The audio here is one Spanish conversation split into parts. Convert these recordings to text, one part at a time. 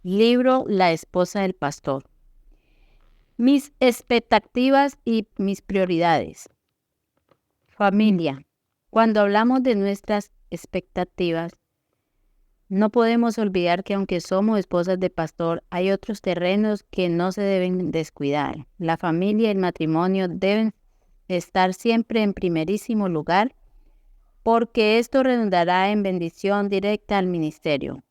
Libro La esposa del pastor. Mis expectativas y mis prioridades. Familia. Cuando hablamos de nuestras expectativas, no podemos olvidar que aunque somos esposas de pastor, hay otros terrenos que no se deben descuidar. La familia y el matrimonio deben estar siempre en primerísimo lugar porque esto redundará en bendición directa al ministerio.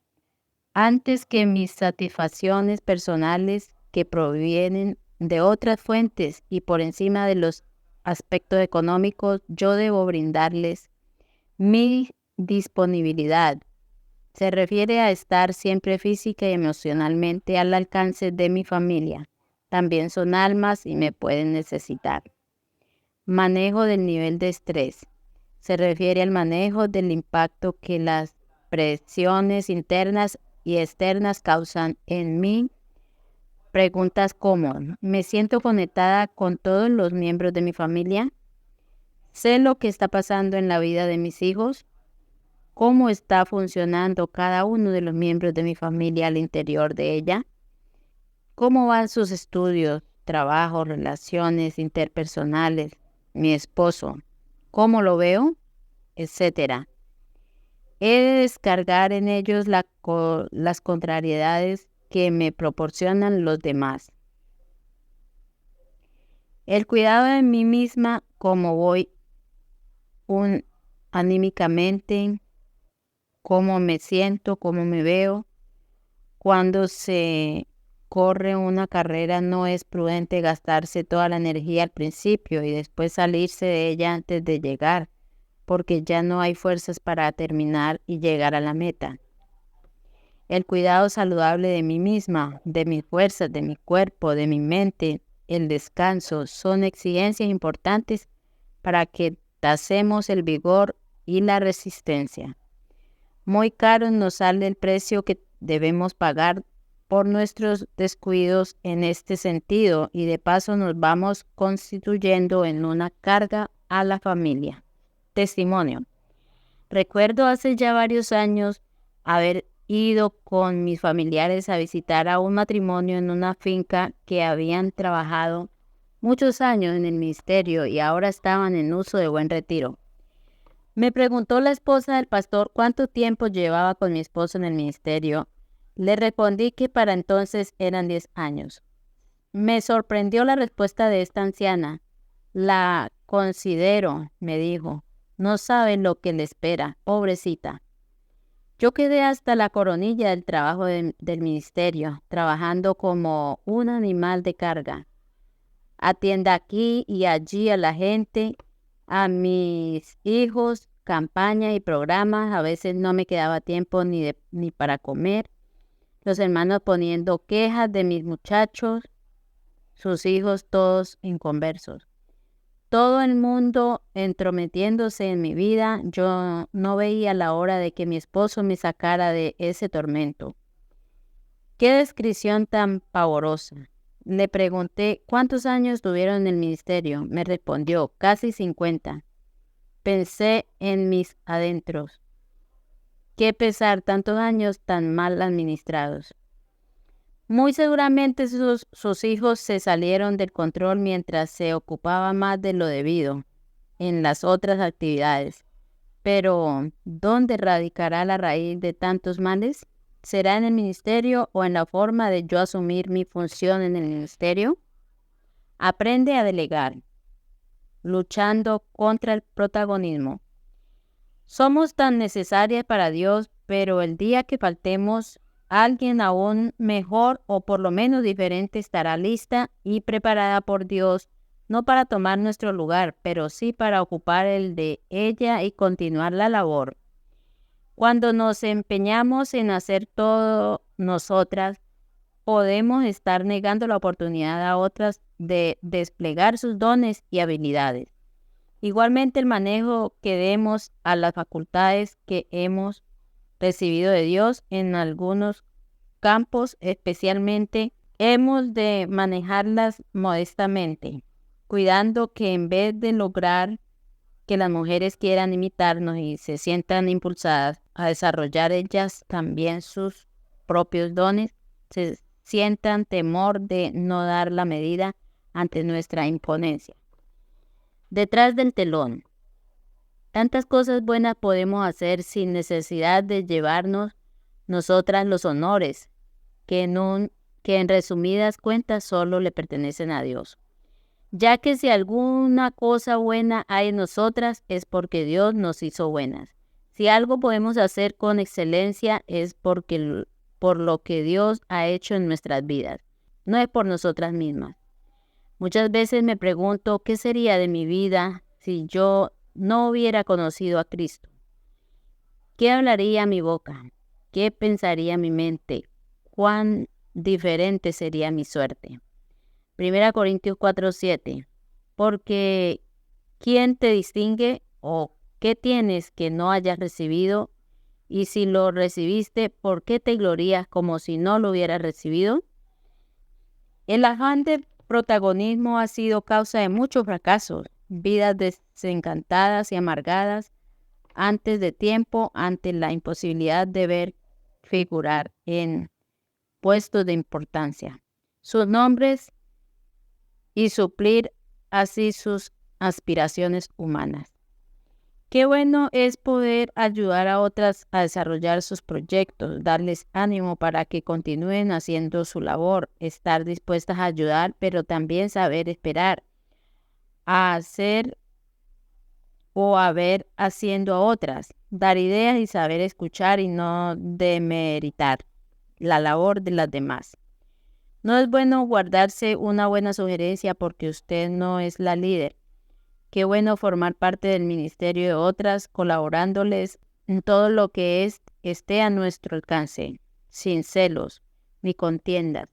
Antes que mis satisfacciones personales que provienen de otras fuentes y por encima de los aspectos económicos, yo debo brindarles mi disponibilidad. Se refiere a estar siempre física y emocionalmente al alcance de mi familia. También son almas y me pueden necesitar. Manejo del nivel de estrés. Se refiere al manejo del impacto que las presiones internas y externas causan en mí. Preguntas como, ¿me siento conectada con todos los miembros de mi familia? ¿Sé lo que está pasando en la vida de mis hijos? ¿Cómo está funcionando cada uno de los miembros de mi familia al interior de ella? ¿Cómo van sus estudios, trabajo, relaciones interpersonales? Mi esposo, ¿cómo lo veo? Etcétera. He de descargar en ellos las contrariedades que me proporcionan los demás. El cuidado de mí misma, cómo voy anímicamente, cómo me siento, cómo me veo. Cuando se corre una carrera no es prudente gastarse toda la energía al principio y después salirse de ella antes de llegar, porque ya no hay fuerzas para terminar y llegar a la meta. El cuidado saludable de mí misma, de mis fuerzas, de mi cuerpo, de mi mente, el descanso, son exigencias importantes para que tasemos el vigor y la resistencia. Muy caro nos sale el precio que debemos pagar por nuestros descuidos en este sentido y de paso nos vamos constituyendo en una carga a la familia. Testimonio. Recuerdo hace ya varios años haber ido con mis familiares a visitar a un matrimonio en una finca que habían trabajado muchos años en el ministerio y ahora estaban en uso de buen retiro. Me preguntó la esposa del pastor cuánto tiempo llevaba con mi esposo en el ministerio. Le respondí que para entonces eran 10 años. Me sorprendió la respuesta de esta anciana. La considero, me dijo. No sabe lo que le espera, pobrecita. Yo quedé hasta la coronilla del trabajo del ministerio, trabajando como un animal de carga. Atienda aquí y allí a la gente, a mis hijos, campaña y programas. A veces no me quedaba tiempo ni para comer. Los hermanos poniendo quejas de mis muchachos, sus hijos todos inconversos. Todo el mundo entrometiéndose en mi vida, yo no veía la hora de que mi esposo me sacara de ese tormento. ¡Qué descripción tan pavorosa! Le pregunté cuántos años tuvieron en el ministerio. Me respondió, casi 50. Pensé en mis adentros. Qué pesar tantos años tan mal administrados. Muy seguramente sus hijos se salieron del control mientras se ocupaba más de lo debido en las otras actividades. Pero, ¿dónde radicará la raíz de tantos males? ¿Será en el ministerio o en la forma de yo asumir mi función en el ministerio? Aprende a delegar, luchando contra el protagonismo. Somos tan necesarias para Dios, pero el día que faltemos, alguien aún mejor o por lo menos diferente estará lista y preparada por Dios, no para tomar nuestro lugar, pero sí para ocupar el de ella y continuar la labor. Cuando nos empeñamos en hacer todo nosotras, podemos estar negando la oportunidad a otras de desplegar sus dones y habilidades. Igualmente el manejo que demos a las facultades que hemos recibido de Dios en algunos campos, especialmente, hemos de manejarlas modestamente, cuidando que en vez de lograr que las mujeres quieran imitarnos y se sientan impulsadas a desarrollar ellas también sus propios dones, sientan temor de no dar la medida ante nuestra imponencia. Detrás del telón. Tantas cosas buenas podemos hacer sin necesidad de llevarnos nosotras los honores, que en resumidas cuentas solo le pertenecen a Dios. Ya que si alguna cosa buena hay en nosotras es porque Dios nos hizo buenas. Si algo podemos hacer con excelencia es por lo que Dios ha hecho en nuestras vidas, no es por nosotras mismas. Muchas veces me pregunto qué sería de mi vida si yo no hubiera conocido a Cristo. ¿Qué hablaría mi boca? ¿Qué pensaría mi mente? ¿Cuán diferente sería mi suerte? 1 Corintios 4:7. Porque ¿quién te distingue o qué tienes que no hayas recibido? Y si lo recibiste, ¿por qué te glorías como si no lo hubieras recibido? El afán de protagonismo ha sido causa de muchos fracasos, vidas desencantadas y amargadas antes de tiempo, ante la imposibilidad de ver figurar en puestos de importancia sus nombres y suplir así sus aspiraciones humanas. Qué bueno es poder ayudar a otras a desarrollar sus proyectos, darles ánimo para que continúen haciendo su labor, estar dispuestas a ayudar, pero también saber esperar, a hacer o a ver haciendo a otras, dar ideas y saber escuchar y no demeritar la labor de las demás. No es bueno guardarse una buena sugerencia porque usted no es la líder. Qué bueno formar parte del ministerio de otras, colaborándoles en todo lo que esté a nuestro alcance, sin celos ni contiendas.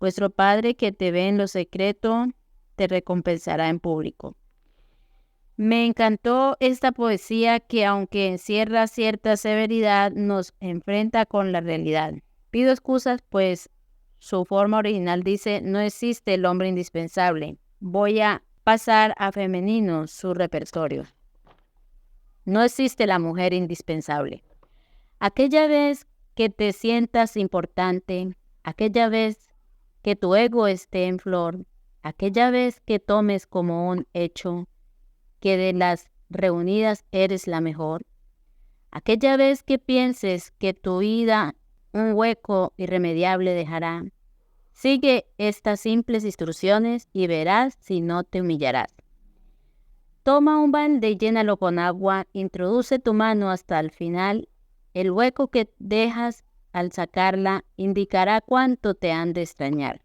Vuestro Padre que te ve en lo secreto, te recompensará en público. Me encantó esta poesía que, aunque encierra cierta severidad, nos enfrenta con la realidad. Pido excusas, pues su forma original dice: no existe el hombre indispensable. Voy a pasar a femenino su repertorio. No existe la mujer indispensable. Aquella vez que te sientas importante, aquella vez que tu ego esté en flor, aquella vez que tomes como un hecho que de las reunidas eres la mejor, aquella vez que pienses que tu vida un hueco irremediable dejará, sigue estas simples instrucciones y verás si no te humillarás. Toma un balde y llénalo con agua, introduce tu mano hasta el final. El hueco que dejas al sacarla indicará cuánto te han de extrañar.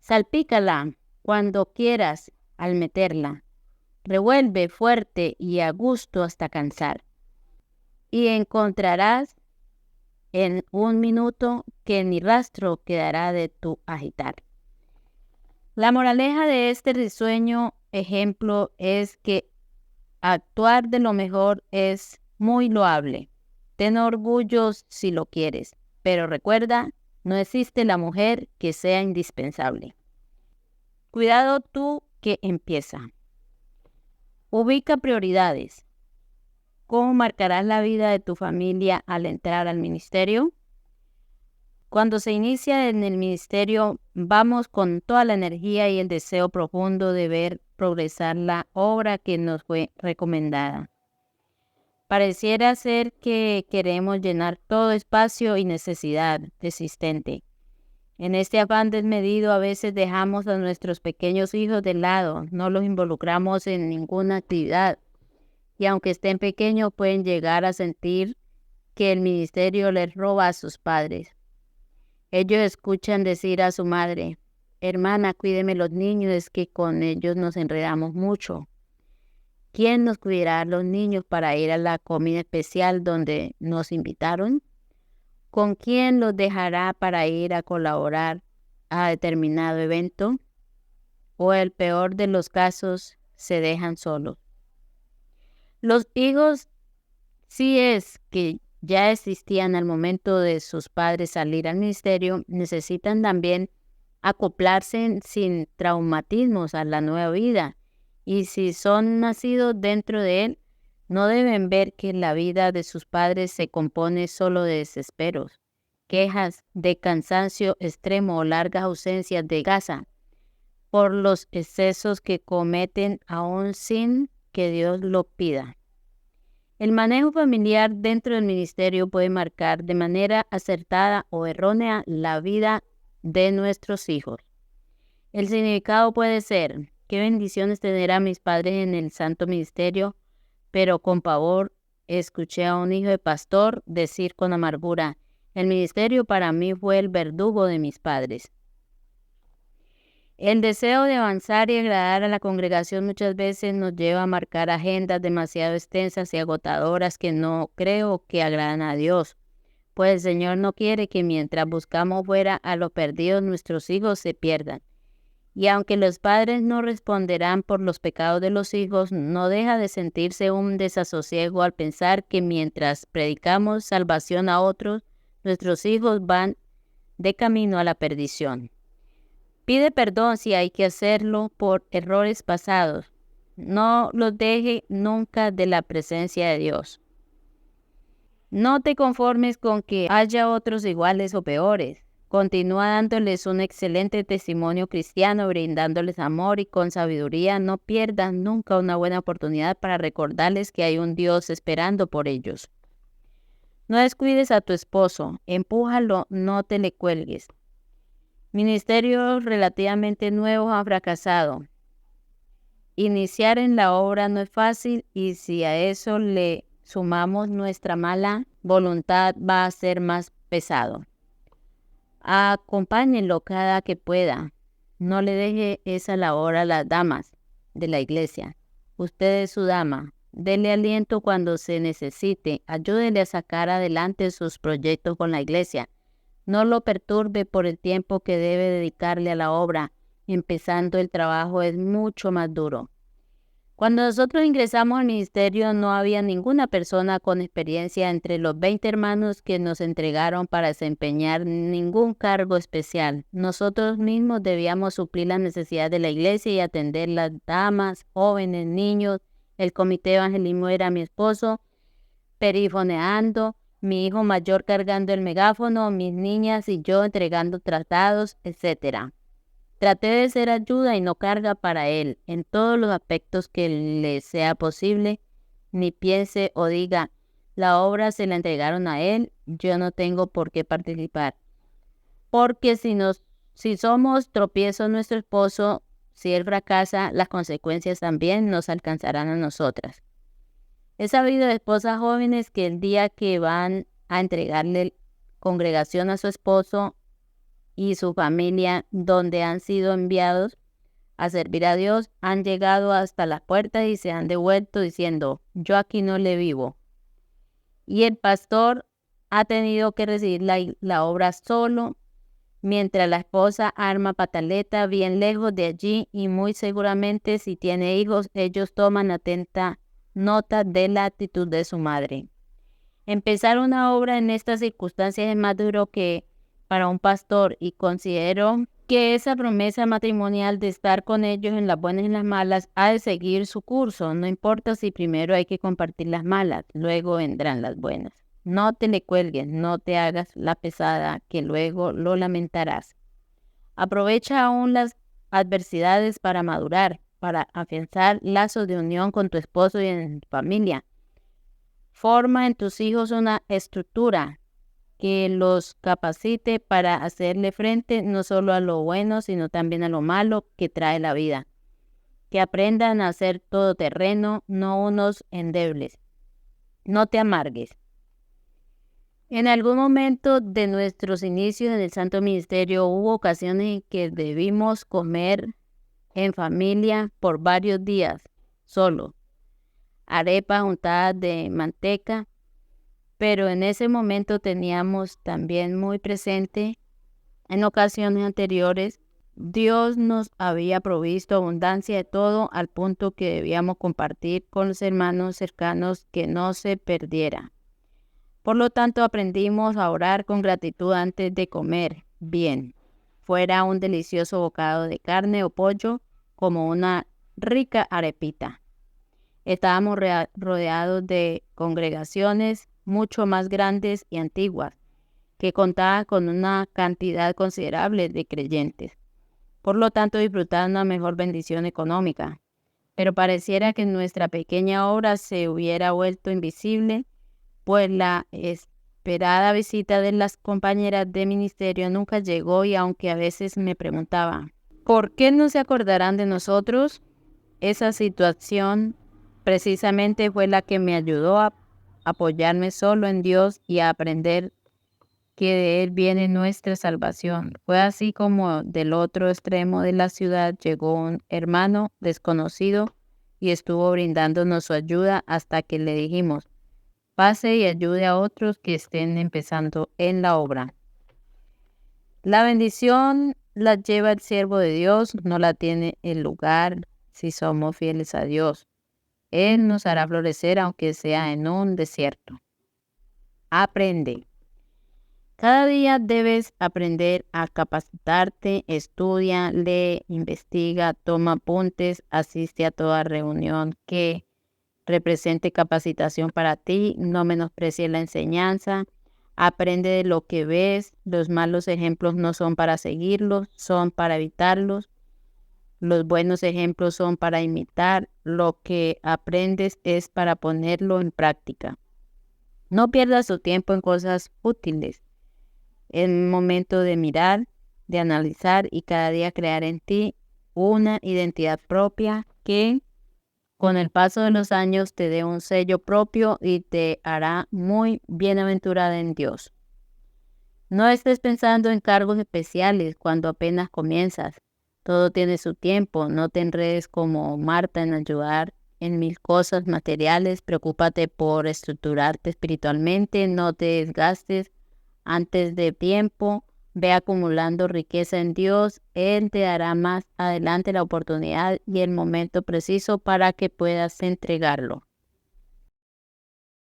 Salpícala cuando quieras al meterla. Revuelve fuerte y a gusto hasta cansar. Y encontrarás en un minuto que ni rastro quedará de tu agitar. La moraleja de este risueño ejemplo es que actuar de lo mejor es muy loable. Ten orgullo si lo quieres, pero recuerda, no existe la mujer que sea indispensable. Cuidado tú que empieza. Ubica prioridades. ¿Cómo marcarás la vida de tu familia al entrar al ministerio? Cuando se inicia en el ministerio, vamos con toda la energía y el deseo profundo de ver progresar la obra que nos fue recomendada. Pareciera ser que queremos llenar todo espacio y necesidad existente. En este afán desmedido a veces dejamos a nuestros pequeños hijos de lado, no los involucramos en ninguna actividad. Y aunque estén pequeños, pueden llegar a sentir que el ministerio les roba a sus padres. Ellos escuchan decir a su madre: hermana, cuídeme los niños, es que con ellos nos enredamos mucho. ¿Quién nos cuidará a los niños para ir a la comida especial donde nos invitaron? ¿Con quién los dejará para ir a colaborar a determinado evento? O el peor de los casos, se dejan solos. Los hijos, si es que ya existían al momento de sus padres salir al ministerio, necesitan también acoplarse sin traumatismos a la nueva vida. Y si son nacidos dentro de él, no deben ver que la vida de sus padres se compone solo de desesperos, quejas de cansancio extremo o largas ausencias de casa por los excesos que cometen aún sin que Dios lo pida. El manejo familiar dentro del ministerio puede marcar de manera acertada o errónea la vida de nuestros hijos. El significado puede ser: qué bendiciones tener a mis padres en el santo ministerio, pero con pavor escuché a un hijo de pastor decir con amargura: el ministerio para mí fue el verdugo de mis padres. El deseo de avanzar y agradar a la congregación muchas veces nos lleva a marcar agendas demasiado extensas y agotadoras que no creo que agradan a Dios, pues el Señor no quiere que mientras buscamos fuera a los perdidos nuestros hijos se pierdan. Y aunque los padres no responderán por los pecados de los hijos, no deja de sentirse un desasosiego al pensar que mientras predicamos salvación a otros, nuestros hijos van de camino a la perdición. Pide perdón si hay que hacerlo por errores pasados. No los deje nunca de la presencia de Dios. No te conformes con que haya otros iguales o peores. Continúa dándoles un excelente testimonio cristiano, brindándoles amor y con sabiduría. No pierdas nunca una buena oportunidad para recordarles que hay un Dios esperando por ellos. No descuides a tu esposo, empújalo, no te le cuelgues. Ministerios relativamente nuevos han fracasado. Iniciar en la obra no es fácil y si a eso le sumamos nuestra mala voluntad va a ser más pesado. Acompáñenlo cada que pueda. No le deje esa labor a las damas de la iglesia. Usted es su dama. Dele aliento cuando se necesite. Ayúdele a sacar adelante sus proyectos con la iglesia. No lo perturbe por el tiempo que debe dedicarle a la obra. Empezando el trabajo es mucho más duro. Cuando nosotros ingresamos al ministerio no había ninguna persona con experiencia entre los 20 hermanos que nos entregaron para desempeñar ningún cargo especial. Nosotros mismos debíamos suplir las necesidades de la iglesia y atender las damas, jóvenes, niños. El comité de evangelismo era mi esposo, perifoneando, mi hijo mayor cargando el megáfono, mis niñas y yo entregando tratados, etc. Traté de ser ayuda y no carga para él en todos los aspectos que le sea posible. Ni piense o diga, la obra se la entregaron a él, yo no tengo por qué participar. Porque si somos tropiezo nuestro esposo, si él fracasa, las consecuencias también nos alcanzarán a nosotras. He sabido de esposas jóvenes que el día que van a entregarle congregación a su esposo y su familia, donde han sido enviados a servir a Dios, han llegado hasta las puertas y se han devuelto diciendo, yo aquí no le vivo. Y el pastor ha tenido que recibir la obra solo, mientras la esposa arma pataleta bien lejos de allí y muy seguramente si tiene hijos, ellos toman atenta nota de la actitud de su madre. Empezar una obra en estas circunstancias es más duro que para un pastor y considero que esa promesa matrimonial de estar con ellos en las buenas y en las malas ha de seguir su curso. No importa si primero hay que compartir las malas, luego vendrán las buenas. No te le cuelgues, no te hagas la pesada, que luego lo lamentarás. Aprovecha aún las adversidades para madurar, para afianzar lazos de unión con tu esposo y en tu familia. Forma en tus hijos una estructura que los capacite para hacerle frente no solo a lo bueno, sino también a lo malo que trae la vida. Que aprendan a ser todoterreno, no unos endebles. No te amargues. En algún momento de nuestros inicios en el Santo Ministerio hubo ocasiones en que debimos comer en familia por varios días, solo. Arepas untadas de manteca, pero en ese momento teníamos también muy presente, en ocasiones anteriores, Dios nos había provisto abundancia de todo al punto que debíamos compartir con los hermanos cercanos que no se perdiera. Por lo tanto, aprendimos a orar con gratitud antes de comer bien, fuera un delicioso bocado de carne o pollo, como una rica arepita. Estábamos rodeados de congregaciones mucho más grandes y antiguas. que contaba con una cantidad considerable de creyentes. Por lo tanto, disfrutaba una mejor bendición económica. Pero pareciera que nuestra pequeña obra se hubiera vuelto invisible, pues la esperada visita de las compañeras de ministerio nunca llegó, y aunque a veces me preguntaba, ¿por qué no se acordarán de nosotros? Esa situación precisamente fue la que me ayudó a apoyarme solo en Dios y a aprender que de Él viene nuestra salvación. Fue así como del otro extremo de la ciudad llegó un hermano desconocido y estuvo brindándonos su ayuda hasta que le dijimos, pase y ayude a otros que estén empezando en la obra. La bendición la lleva el siervo de Dios, no la tiene el lugar si somos fieles a Dios. Él nos hará florecer aunque sea en un desierto. Aprende. Cada día debes aprender a capacitarte, estudia, lee, investiga, toma apuntes, asiste a toda reunión que represente capacitación para ti, no menosprecies la enseñanza, aprende de lo que ves, los malos ejemplos no son para seguirlos, son para evitarlos, los buenos ejemplos son para imitar, lo que aprendes es para ponerlo en práctica. No pierdas tu tiempo en cosas útiles. Es momento de mirar, de analizar y cada día crear en ti una identidad propia que con el paso de los años te dé un sello propio y te hará muy bienaventurada en Dios. No estés pensando en cargos especiales cuando apenas comienzas. Todo tiene su tiempo. No te enredes como Marta en ayudar en 1000 cosas materiales. Preocúpate por estructurarte espiritualmente. No te desgastes antes de tiempo. Ve acumulando riqueza en Dios. Él te dará más adelante la oportunidad y el momento preciso para que puedas entregarlo.